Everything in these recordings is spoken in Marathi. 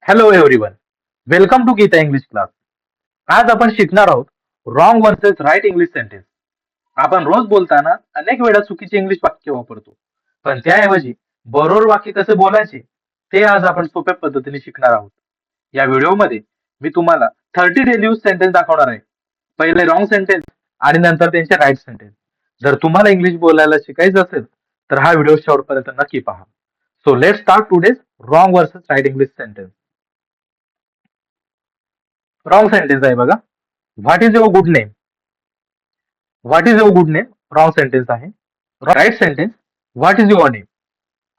Hello everyone. Welcome to Geeta English class. आज आपण शिकणार आहोत wrong versus right English sentence. आपण रोज बोलताना अनेक वेळा चुकीचे इंग्लिश वाक्य वापरतो, पण त्याऐवजी बरोबर वाक्य कसे बोलायचे ते आज आपण सोप्या पद्धतीने शिकणार आहोत. या व्हिडिओमध्ये मी तुम्हाला 30 डेली यूज सेंटेन्स दाखवणार आहे. पहिले रॉंग सेंटेन्स आणि नंतर त्यांचे राईट सेंटेन्स. जर तुम्हाला इंग्लिश बोलायला शिकायचं असेल तर हा व्हिडिओ शेवटपर्यंत नक्की पहा. So let start today's wrong versus right English sentence. Wrong sentence आहे बघा. What is your good name. What is your good name wrong sentence आहे. Right sentence what is your name.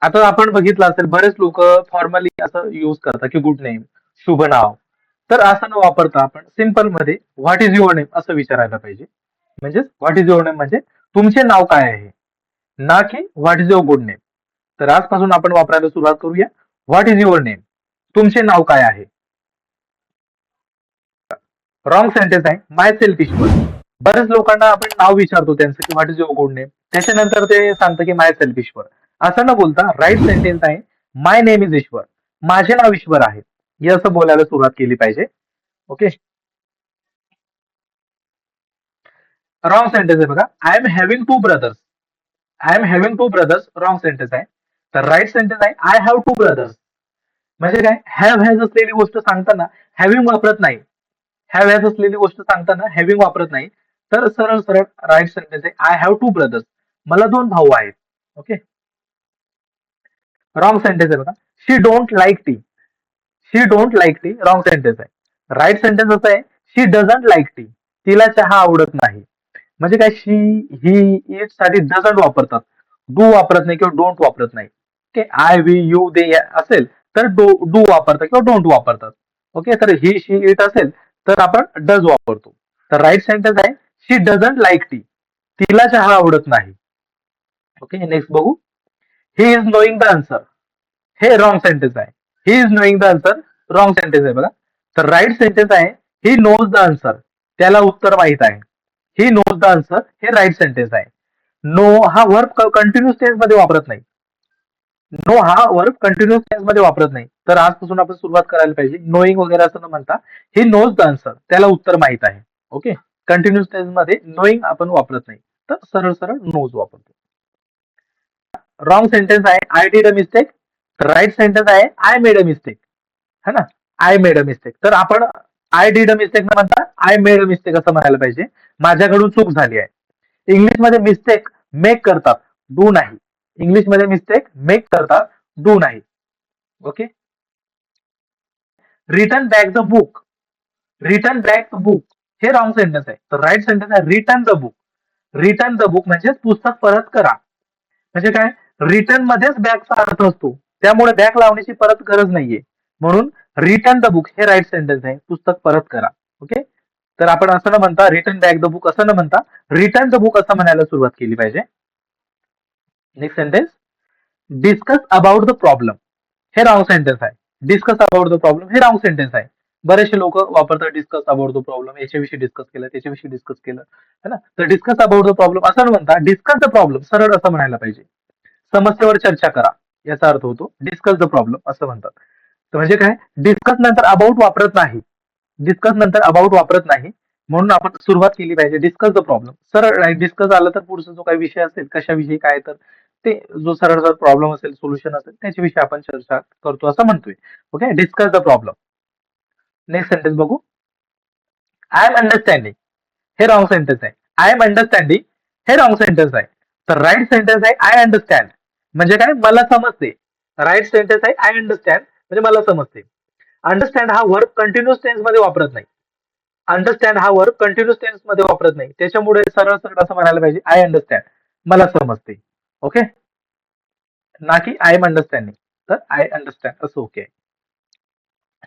आता आपण बघितलं असेल बरेच लोक फॉर्मली असं युज करतात की गुड नेम, शुभ नाव. तर असं न वापरता आपण सिंपल मध्ये व्हॉट इज युअर नेम असं विचारायला पाहिजे. म्हणजेच व्हॉट इज युअर नेम म्हणजे तुमचे नाव काय आहे, ना की what is your good name. तर आजपासून आपण वापरायला सुरुवात करूया. व्हॉट इज युअर नेम, तुमचे नाव काय आहे. रॉंग सेंटेन्स आहे माय सेल्फ ईश्वर. बऱ्याच लोकांना आपण नाव विचारतो त्यांचं की what is your good name, त्याच्यानंतर ते सांगतं की माय सेल्फ ईश्वर. असं न बोलता राईट सेंटेन्स आहे माय नेम इज ईश्वर, माझे नाव ईश्वर आहे, हे असं बोलायला सुरुवात केली पाहिजे. ओके. रॉंग सेंटेन्स आहे बघा. I am having two brothers. I am having two brothers wrong sentence आहे. तर राईट सेंटेन्स आहे आय हॅव टू ब्रदर्स. म्हणजे काय, हॅव हॅज असलेली गोष्ट सांगताना हॅव्हिंग वापरत नाही. हॅव हॅज असलेली गोष्ट सांगताना हॅव्हिंग वापरत नाही. तर सरळ सरळ राईट सेंटेन्स आहे आय हॅव टू ब्रदर्स, मला दोन भाऊ आहेत. ओके. रॉंग सेंटेन्स आहे बघा. She don't like tea. She don't like tea wrong sentence आहे. राईट सेंटेन्स असं आहे शी डझंट लाईक टी, तिला चहा आवडत नाही. म्हणजे काय, शी ही इट साठी डझंट वापरतात, डू वापरत नाही किंवा डोंट वापरत नाही. Okay. I we you they असेल तर डू वापरतात किंवा डोंट वापरतात. ओके. तर ही शी इट असेल तर आपण डज वापरतो. तर राईट सेंटेन्स आहे शी डझंट लाईक टी, तिला चहा आवडत नाही. ओके. नेक्स्ट बघू. He is knowing the answer. हे रॉंग सेंटेन्स आहे. He is knowing the answer wrong sentence आहे बघा. तर राईट सेंटेन्स आहे ही नोज द आन्सर, त्याला उत्तर माहित आहे. ही नोज द आन्सर हे राईट सेंटेन्स आहे. नो हा वर्ब कंटिन्युअस टेन्स मध्ये वापरत नाही. नो हा वर्ब कंटिन्युअस टेन्स मध्ये वापरत नाही. तर आजपासून आपण सुरुवात करायला पाहिजे. नोईंग वगैरे असं न म्हणता ही नोज द आन्सर, त्याला उत्तर माहित आहे. ओके. कंटिन्युअस टेन्स मध्ये नोईंग आपण वापरत नाही, तर सरळ सरळ नोज वापरतो. रॉंग सेंटेन्स आहे I did a mistake. Right sentence आहे आय मेड अ मिस्टेक. है ना. I made a mistake. तर आपण आय डिड अ मिस्टेक न म्हणता आय मेड अ मिस्टेक असं म्हणायला पाहिजे. माझ्याकडून चूक झाली आहे. इंग्लिशमध्ये मिस्टेक मेक करतात, डू नाही. इंग्लिशमध्ये मिस्टेक मेक करतात, डू नाही. Okay. Return back the book. Return back the book हे रॉंग सेंटेन्स आहे. तर राईट सेंटेन्स आहे return the book. Return the book म्हणजे पुस्तक परत करा. म्हणजे काय, रिटर्न मध्येच बॅकचा अर्थ असतो, त्यामुळे बॅक लावण्याची परत गरज नाहीये. म्हणून रिटर्न द बुक हे राईट सेंटेन्स आहे, पुस्तक परत करा. ओके. तर आपण असं न म्हणता रिटर्न बॅक द बुक असं न म्हणता रिटर्न द बुक असं म्हणायला सुरुवात केली पाहिजे. Next sentence. Discuss about the problem हे रॉंग सेंटेन्स आहे. डिस्कस अबाउट द प्रॉब्लेम हे रॉंग सेंटेन्स आहे. बरेचसे लोक वापरतात डिस्कस अबाउट द प्रॉब्लेम, याच्याविषयी डिस्कस केलं, त्याच्याविषयी डिस्कस केलं, है ना. तर डिस्कस अबाउट द प्रॉब्लेम असं न म्हणता डिस्कस द प्रॉब्लेम सरळ असं म्हणायला पाहिजे. समस्येवर चर्चा करा याचा अर्थ होतो डिस्कस द प्रॉब्लेम असं म्हणतात. तर म्हणजे काय, डिस्कस नंतर अबाउट वापरत नाही. डिस्कस नंतर अबाउट वापरत नाही, म्हणून आपण सुरुवात केली पाहिजे डिस्कस द प्रॉब्लेम. सरळ डिस्कस आलं तर पुढचा जो काही विषय असेल कशाविषयी काय, तर ते जो सरळ सरळ प्रॉब्लेम असेल, सोल्युशन असेल, त्याच्याविषयी आपण चर्चा करतो असं म्हणतोय. Okay. Discuss the problem. Next sentence बघू. आय एम अंडरस्टँडिंग हे रॉंग सेंटेन्स आहे. आय एम अंडरस्टँडिंग हे रॉंग सेंटेन्स आहे. तर राईट सेंटेन्स आहे आय अंडरस्टँड. म्हणजे काय, मला समजते. राईट सेंटेन्स आहे आय अंडरस्टँड म्हणजे मला समजते. अंडरस्टँड हा वर्ब कंटिन्युअस टेन्स मध्ये वापरत नाही. अंडरस्टँड हा वर्ब कंटिन्युअस टेन्स मध्ये वापरत नाही, त्याच्यामुळे सरळ सरळ असं म्हणायला पाहिजे आय अंडरस्टँड, मला समजते. ओके. ना की आय एम अंडरस्टँडिंग. तर आय अंडरस्टँड असं ओके.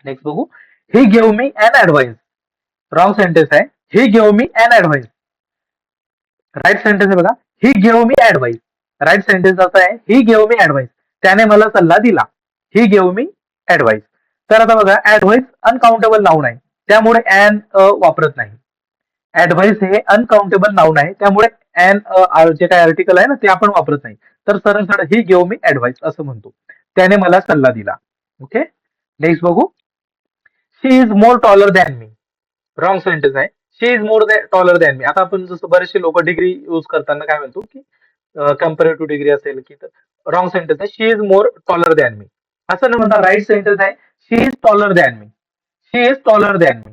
नेक्स्ट बघू. He give me an advice. Wrong sentence आहे he give me an advice. Right sentence आहे बघा. He give me advice. Right sentence असं आहे ही गिव्ह मी ऍडवाइस, त्याने मला सल्ला दिला. ही गिव्ह मी ऍडवाइस. तर आता बघा ऍडवाइस अनकाउंटेबल नाऊन आहे, त्यामुळे अन वापरत नाही. ऍडवाइस हे अनकाउंटेबल नाऊन आहे, त्यामुळे अन जे काय आर्टिकल आहे ना ते आपण वापरत नाही. तर सरळ सरळ ही गिव्ह मी ऍडवाइस असं म्हणतो, त्याने मला सल्ला दिला. ओके. नेक्स्ट बघू. She is more taller than me. Wrong sentence आहे. She is more taller than me. आता आपण जसं बरेचसे लोक डिग्री यूज करताना काय म्हणतो की कम्पेअर टू डिग्री असेल की रॉंग सेंटेन्स आहे. She is more taller than me असं न म्हणता राईट सेंटेन्स आहे. She is taller than me. She is taller than me.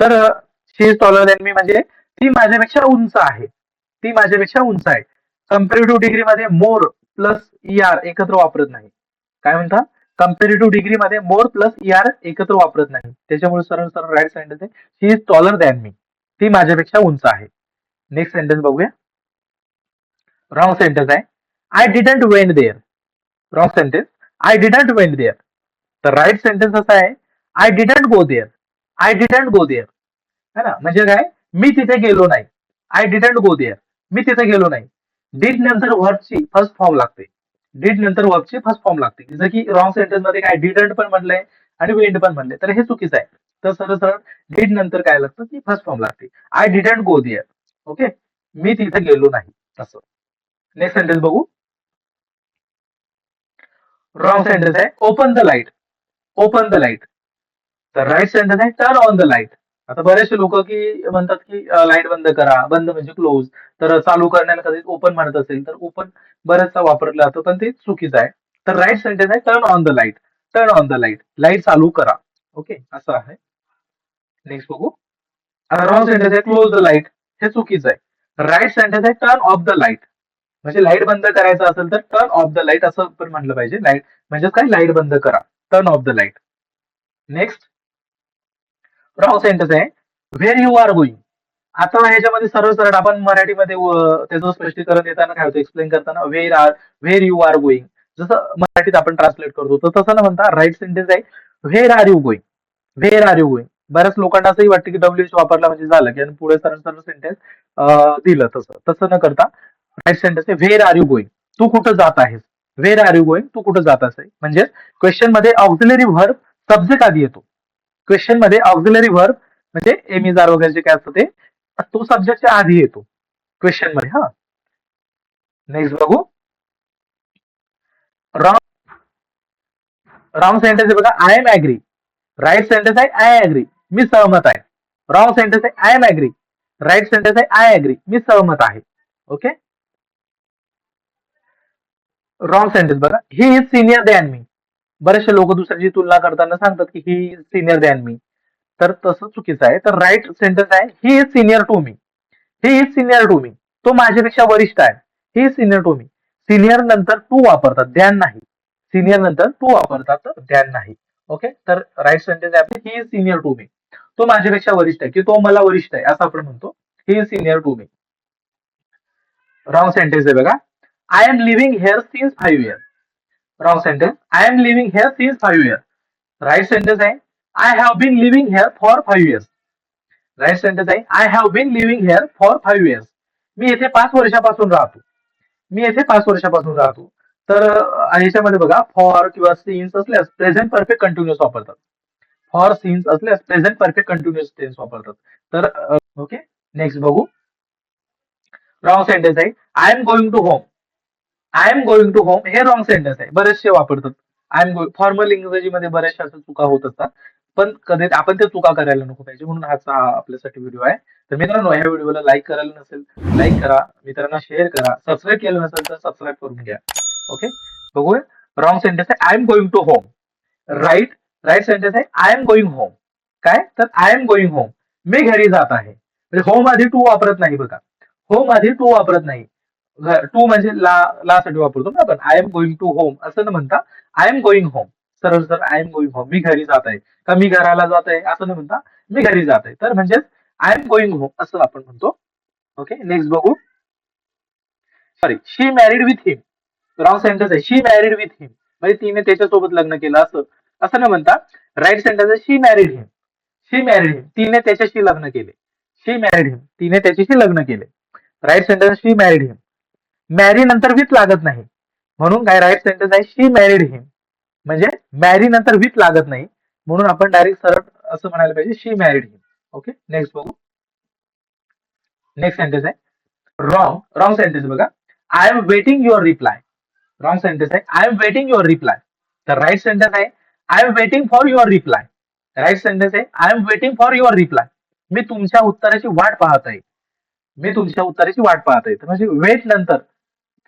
तर she is taller than me म्हणजे ती माझ्यापेक्षा उंच आहे. ती माझ्यापेक्षा उंच आहे. कम्पेरेटिव्ह डिग्री मध्ये मोर प्लस ER एकत्र वापरत नाही. काय म्हणता? कम्पेरेटिव्ह डिग्री मध्ये मोर प्लस ER एकत्र वापरत नाही. त्याच्यामुळे सरळ सरळ राईट सेंटेन्स आहे. She is taller than me. ती माझ्यापेक्षा उंच आहे. नेक्स्ट सेंटेन्स बघूया. रॉंग सेंटेन्स आहे. I didn't went there. Wrong sentence. I didn't went there. तर राईट सेंटेन्स असा आहे. I didn't go there. I didn't go there. है ना? म्हणजे काय? मी तिथे गेलो नाही. I didn't go there. मी तिथे गेलो नाही. डीड नंतर व्हर्बची फर्स्ट फॉर्म लागते. डीड नंतर व्हर्बची फर्स्ट फॉर्म लागते. जसं की रॉंग सेंटेन्स मध्ये काय डिडंट पण म्हणलंय आणि वेंट पण म्हणलंय. तर हे चुकीचं आहे. तर सरळ सरळ डीड नंतर काय लागतं की फर्स्ट फॉर्म लागते. I didn't go there. Okay. मी तिथे गेलो नाही. असं. नेक्स्ट सेंटेन्स बघू. रॉंग सेंटेन्स आहे. Open the light. Open the light. तर राईट सेंटेन्स आहे. Turn on the light. आता बरेचसे लोक की म्हणतात की लाईट बंद करा. बंद म्हणजे क्लोज. तर चालू करण्याला कधी ओपन म्हणत असेल तर ओपन बरेचसा वापरलं जातं पण ते चुकीचं आहे. तर राईट सेंटेन्स आहे turn on the light. Turn on the light. Light चालू करा. ओके असं आहे. नेक्स्ट बघू. आता रॉंग सेंटेन्स आहे क्लोज द लाईट. हे चुकीचं आहे. राईट सेंटेन्स आहे टर्न ऑफ द लाईट. म्हणजे लाईट बंद करायचं असेल तर टर्न ऑफ द लाईट असं पण म्हटलं पाहिजे. लाईट म्हणजे काय? लाईट बंद करा. Turn off the light. Next wrong sentence आहे व्हेर यू आर गोईंग. आता ह्याच्यामध्ये सरळ सरळ आपण मराठीमध्ये त्याचं स्पष्टीकरण देताना काय होतं एक्सप्लेन करताना व्हेर यू आर गोईंग जसं मराठीत आपण ट्रान्सलेट करतो तर तसं न म्हणता राईट सेंटेन्स आहे where are you going. Where are you going. बऱ्याच लोकांना असंही वाटतं की WH वापरला म्हणजे झालं की पुढे सरळ सरळ सेंटेन्स दिलं तसं न करता राईट सेंटेन्स आहे व्हेर आर यू गोईंग. तू कुठं जात आहेस. Where are you going. तू कुठं जात आहेस. म्हणजे क्वेश्चन मध्ये ऑक्झिलरी व्हर्ब सब्जेक्ट आधी येतो. क्वेश्चन मध्ये ऑक्झिलरी व्हर्ब म्हणजे एमिजार वगैरे जे काय असतं ते तो सब्जेक्टच्या आधी येतो क्वेश्चन मध्ये. हा नेक्स्ट बघू. रॉंग रॉंग सेंटेन्स आहे बघा. I am agree. Right sentence आहे आय ऍग्री. मी सहमत आहे. रॉंग सेंटेन्स आहे I am agree. Right sentence आहे आय ऍग्री. मी सहमत आहे. ओके. रॉंग सेंटेन्स बघा. He is senior than me. बरेचसे लोक दुसऱ्याची तुलना करताना सांगतात की he is senior than me. तर तसं चुकीचं आहे. तर राईट सेंटेन्स आहे he is senior to me. He is senior to me. तो माझ्यापेक्षा वरिष्ठ आहे. He is senior to me. Senior नंतर टू वापरतात ध्यान नाही. सिनियर नंतर टू वापरतात ध्यान नाही. ओके. तर राईट सेंटेन्स आहे आपली he is senior to me. तो माझ्यापेक्षा वरिष्ठ आहे की तो मला वरिष्ठ आहे असं आपण म्हणतो. He is senior to me. Wrong sentence आहे बघा. I am living here since 5 years. Wrong sentence. I am living here since 5 years. Right sentence आहे I have been living here for 5 years. Right sentence आहे I have been living here for 5 years. मी येथे 5 वर्षापासून राहतो. मी येथे 5 वर्षापासून राहतो. तर ह्याच्यामध्ये बघा फॉर किंवा सिन्स असल्यास प्रेझेंट परफेक्ट कंटिन्युअस वापरतात. फॉर सिन्स असल्यास प्रेझेंट परफेक्ट कंटिन्युअस टेन्स वापरतात. तर ओके. नेक्स्ट बघू. रॉंग सेंटेन्स आहे I am going to home. I am going to home हे रॉंग सेंटेन्स आहे. बरेचसे वापरतात. I am going. फॉर्मल इंग्रजीमध्ये बऱ्याचशा चुका होत असतात. पण कधी आपण त्या चुका करायला नको पाहिजे म्हणून हा आपल्यासाठी व्हिडिओ आहे. तर मित्रांनो ह्या व्हिडिओला लाईक करायला नसेल लाईक करा. मित्रांना शेअर करा. सबस्क्राईब केलं नसेल तर सबस्क्राईब करून घ्या. ओके. बघूया. रॉंग सेंटेन्स आहे I am going to home. Right right sentence आहे आय एम गोइंग होम. काय? तर आय एम गोइंग होम. मी घरी जात आहे. म्हणजे होम आधी टू वापरत नाही बघा. होम आधी टू वापरत नाही. टू म्हणजे ला साठी वापरतो ना आपण. I am going to home असं न म्हणता आय एम गोइंग होम. सरळ सरळ आय एम गोइंग होम. मी घरी जात आहे का मी घराला जात आहे असं न म्हणता मी घरी जात आहे. तर म्हणजेच आय एम गोइंग होम असं आपण म्हणतो. ओके. नेक्स्ट बघू. Sorry she married with him. Wrong sentence आहे शी मॅरिड विथ हिम. म्हणजे तिने त्याच्यासोबत लग्न केलं असं असं न म्हणता राईट सेंटेन्स आहे शी मॅरिड हिम. शी मॅरिड हिम. तिने त्याच्याशी लग्न केले. शी मॅरिड हिम. तिने त्याच्याशी लग्न केले. राईट सेंटेन्स शी मॅरिड हिम. मॅरी नंतर विथ लागत नाही म्हणून काय राईट सेंटेन्स आहे शी मॅरिड हिम. म्हणजे मॅरी नंतर विथ लागत नाही म्हणून आपण डायरेक्ट सरळ असं म्हणायला पाहिजे she married him. Okay. Next बघू. नेक्स्ट सेंटेन्स आहे रॉंग रॉंग सेंटेन्स बघा. I am waiting your reply. Wrong sentence आहे I am waiting your reply. तर राईट सेंटेन्स आहे I am waiting for your reply. Right sentence आहे I am waiting for your reply. मी तुमच्या उत्तराची वाट पाहत आहे. मी तुमच्या उत्तराची वाट पाहत आहे. तर म्हणजे वेट नंतर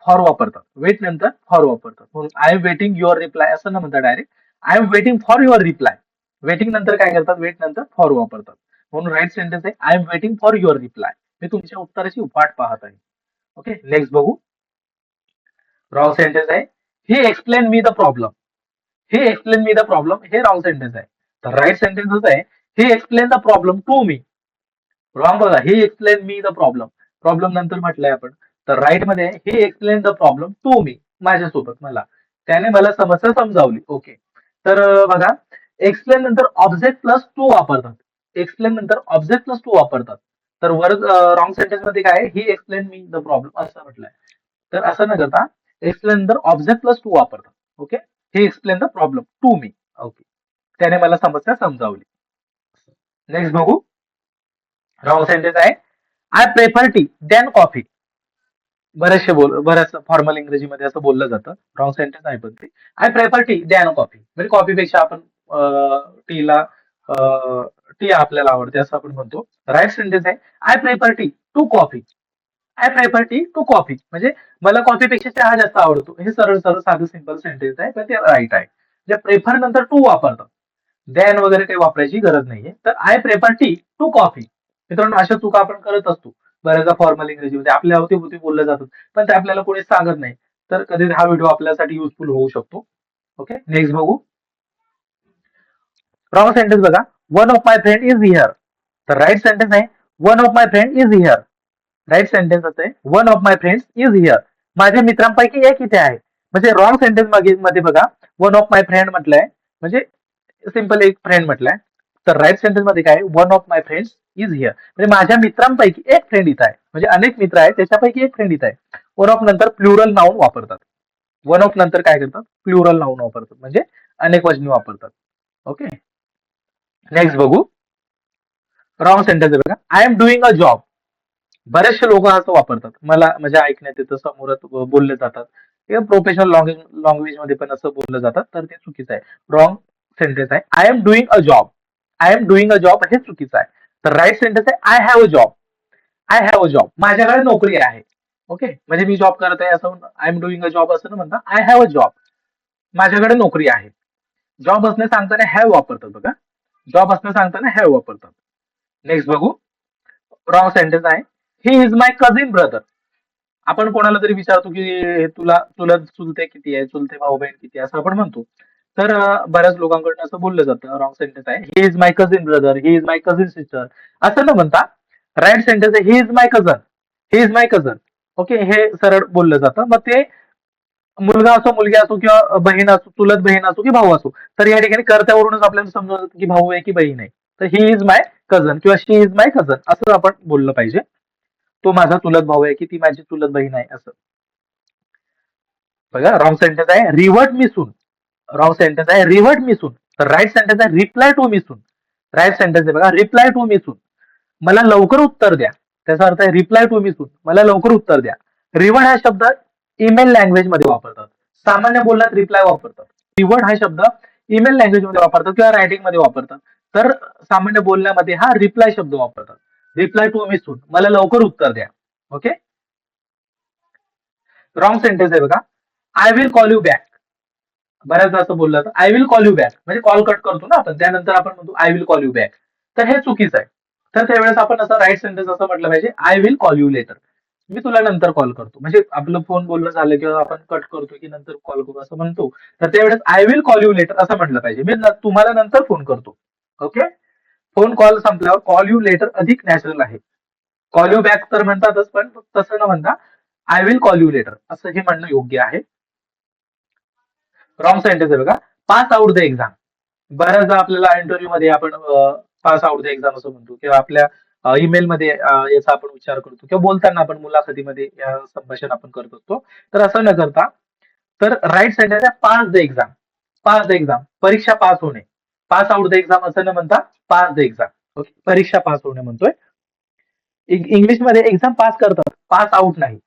फॉर वापरतात. वेट नंतर फॉर वापरतात. म्हणून I am waiting your reply असं न म्हणता direct I am waiting for your reply. Waiting नंतर काय करतात? वेट नंतर फॉर वापरतात. म्हणून राईट सेंटेन्स आहे I am waiting for your reply. मी तुमच्या उत्तराची वाट पाहत आहे. ओके, नेक्स्ट बघू. रॉंग सेंटेन्स आहे he explain me the problem. He explain me the problem हे रॉंग सेंटेन्स आहे. तर राईट सेंटेन्स आहे he explain the problem to me. Wrong बघा, he explain me the problem. Problem नंतर म्हटलंय आपण. तर राईट मध्ये he explain the problem to me, माझ्यासोबत मला. त्याने मला समस्या समजावली. ओके, तर बघा एक्सप्लेन नंतर ऑब्जेक्ट प्लस टू वापरतात. एक्सप्लेन नंतर ऑब्जेक्ट प्लस टू वापरतात. तर वर रॉंग सेंटेन्स मध्ये काय he explain me the problem असं म्हटलंय. तर असं न करता एक्सप्लेन नंतर ऑब्जेक्ट प्लस टू वापरतात. Okay, he explain the problem to me. Okay, त्याने मला समस्या समजावली. नेक्स्ट बघू. रॉंग सेंटेन्स आहे I prefer tea than coffee. बऱ्याच फॉर्मल इंग्रजीमध्ये असं बोललं जातं. रॉंग सेंटेन्स आहे पण ते I prefer tea than coffee. म्हणजे कॉफीपेक्षा आपण टीला टी आपल्याला आवडते असं आपण म्हणतो. राईट सेंटेन्स आहे I prefer tea to coffee. I prefer tea to coffee म्हणजे मला कॉफीपेक्षा चहा जास्त आवडतो. हे सरळ सरळ साधं सिंपल सेंटेन्स आहे पण ते राईट आहे. जे प्रेफर नंतर टू वापरतात. दॅन वगैरे काही वापरायची गरज नाहीये. तर I prefer tea to coffee. मित्रांनो अशा चुका आपण करत असतो बऱ्याचदा फॉर्मल इंग्रजीमध्ये. आपल्या अवतीभोवती बोललं जातात पण ते आपल्याला कोणी सांगत नाही. तर कधी हा व्हिडिओ आपल्यासाठी युजफुल होऊ शकतो. ओके, नेक्स्ट बघू. रॉंग सेंटेन्स बघा one of my friend is here. तर राईट सेंटेन्स आहे one of my friend is here. Right sentence असते one of my friends is here. माझ्या मित्रांपैकी एक इथे आहे. म्हणजे रॉंग सेंटेन्स मध्ये बघा वन ऑफ माय फ्रेंड म्हटलंय म्हणजे सिंपल एक फ्रेंड म्हटलंय. तर राईट सेंटेन्स मध्ये काय one of my friends is here म्हणजे माझ्या मित्रांपैकी एक फ्रेंड इथं आहे. म्हणजे अनेक मित्र आहेत त्याच्यापैकी एक फ्रेंड इथं आहे. वन ऑफ नंतर प्लुरल नाउन वापरतात. वन ऑफ नंतर काय करतात प्लुरल नाउन वापरतात म्हणजे अनेक वचनी वापरतात. ओके, नेक्स्ट बघू. रॉंग सेंटेन्स बघा I am doing a job. बरेचसे लोक असं वापरतात. मला म्हणजे ऐकण्यात येतं समोरात बोलले जातात किंवा प्रोफेशनल लँग्वेज मध्ये पण असं बोललं जातात. तर ते चुकीचं आहे. रॉंग सेंटेन्स आहे I am doing a job. I am doing a job हे चुकीचं आहे. तर राईट सेंटेन्स आहे I have a job. I have a job माझ्याकडे नोकरी आहे. ओके, म्हणजे मी जॉब करत आहे असं I am doing a job असं न म्हणता आय हॅव अ जॉब माझ्याकडे नोकरी आहे. जॉब असणे सांगताना हॅव वापरतात बघा. जॉब असणे सांगताना हॅव वापरतात. नेक्स्ट बघू. रॉंग सेंटेन्स आहे he is my cousin brother. आपण कोणाला तरी विचारतो की तुला चुलत चुलते किती आहे, चुलते भाऊ बहीण किती आहे असं आपण म्हणतो. तर बऱ्याच लोकांकडून असं बोललं जातं. रॉंग सेंटेन्स आहे he is my cousin brother, he is my cousin sister असं न म्हणता राईट सेंटेन्स आहे he is my कझन. He is my कझन. Okay, हे सरळ बोललं जातं. मग ते मुलगा असो, मुलगी असो किंवा बहीण असो, चुलत बहीण असो की भाऊ असो. तर या ठिकाणी कर्त्यावरूनच आपल्याला समजून जातं की भाऊ आहे की बहीण आहे. तर ही इज माय कझन किंवा शी इज माय कझन असं आपण बोललं पाहिजे. तो माझा चुलत भाऊ आहे की ती माझी चुलत बहीण आहे असं. बघा रॉंग सेंटेन्स आहे revert me soon. Wrong sentence आहे रिव्हर्ट मी सून. तर राईट सेंटेन्स आहे reply to me soon. Right sentence आहे बघा रिप्लाय टू मी सून. मला लवकर उत्तर द्या. त्याचा अर्थ आहे रिप्लाय टू मी सून मला लवकर उत्तर द्या. रिव्हर्ट हा शब्द ईमेल लँग्वेज मध्ये वापरतात. सामान्य बोलण्यात रिप्लाय वापरतात. रिव्हर्ट हा शब्द ईमेल लँग्वेज मध्ये वापरतात किंवा रायटिंग मध्ये वापरतात. तर सामान्य बोलण्यामध्ये हा रिप्लाय शब्द वापरतात. रिप्लाय टू मी सून मला लवकर उत्तर द्या. ओके, रॉंग सेंटेन्स आहे बघा I will call you back. बऱ्याचदा असं बोललं जातं I will call you back म्हणजे कॉल कट करतो ना आपण त्यानंतर आपण म्हणतो I will call you back. तर हे चुकीचं आहे. तर त्यावेळेस आपण असं राईट सेंटेन्स असं म्हटलं पाहिजे I will call you later. मी तुला नंतर कॉल करतो. म्हणजे आपलं फोन बोलणं झालं किंवा आपण कट करतो की नंतर कॉल करू असं म्हणतो. तर त्यावेळेस I will call you letter असं म्हटलं पाहिजे मी तुम्हाला नंतर फोन करतो. ओके, फोन कॉल संपल्यावर कॉल यू लेटर अधिक नॅचरल आहे. कॉल यू बॅक तर म्हणतातच पण तसं न म्हणता I will call you letter असं हे म्हणणं योग्य आहे. रॉंग सेंटेन्स आहे बघा पास आउट द एक्झाम. बऱ्याचदा आपल्याला इंटरव्ह्यू मध्ये आपण पास आउट द एक्झाम असं म्हणतो किंवा आपल्या ईमेल मध्ये याचा आपण उच्चार करतो किंवा बोलताना आपण मुलाखतीमध्ये या संभाषण आपण करत असतो. तर असं न करता तर राईट सेंटेन्स आहे pass the exam. Pass the exam परीक्षा पास होणे. पास आउट द एक्झाम असं न म्हणता पास द एक्झाम. ओके, परीक्षा पास होणे म्हणतोय. इंग्लिशमध्ये एक्झाम पास करतात पास आउट नाही.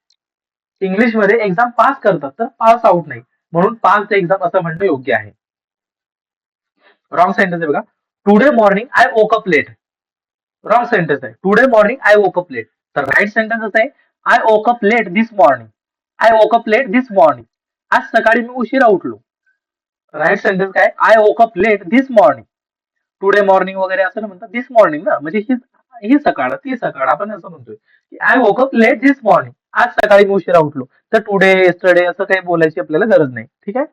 इंग्लिशमध्ये एक्झाम पास करतात तर पास आउट नाही. म्हणून पास द एक्झाम असं म्हणणं योग्य आहे. रॉंग सेंटेन्स आहे बघा today morning I woke up late. Wrong sentence आहे. Today morning I woke up late. तर राईट सेंटेन्स असं आहे, I woke up late this morning. I woke up late this morning. आज सकाळी मी उशिरा उठलो. राईट सेंटेन्स काय, I woke up late this morning. Today morning वगैरे असं नाही म्हणतात, दिस मॉर्निंग ना, म्हणजे ही सकाळ, ती सकाळ आपण असं म्हणतोय की I woke up late this morning. आज सकाळी मी उशिरा उठलो. तर टुडे, येस्टरडे असं काही बोलायची आपल्याला गरज नाही. ठीक आहे.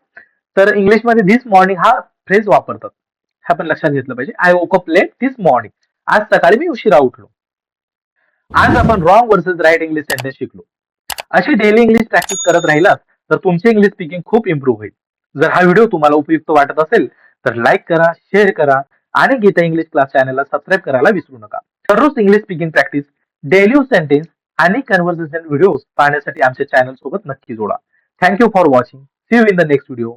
तर इंग्लिशमध्ये दिस मॉर्निंग हा फ्रेज वापरतात. हे आपण लक्षात घेतलं पाहिजे. I woke up late this morning. आज सकाळी मी उशिरा उठलो. आज आपण wrong versus right English sentence शिकलो. अशी डेली इंग्लिश प्रॅक्टिस करत राहिलात तर तुमची इंग्लिश स्पीकिंग खूप इम्प्रूव्ह होईल. जर हा व्हिडिओ तुम्हाला उपयुक्त वाटत असेल तर लाईक करा, शेअर करा आणि गीता इंग्लिश क्लास चॅनलला सबस्क्राईब करायला विसरू नका. दररोज English speaking practice, daily sentence आणि कन्व्हर्सेशन व्हिडिओ पाहण्यासाठी आमच्या चॅनल सोबत नक्की जोडा. Thank you for watching. See you in the next video.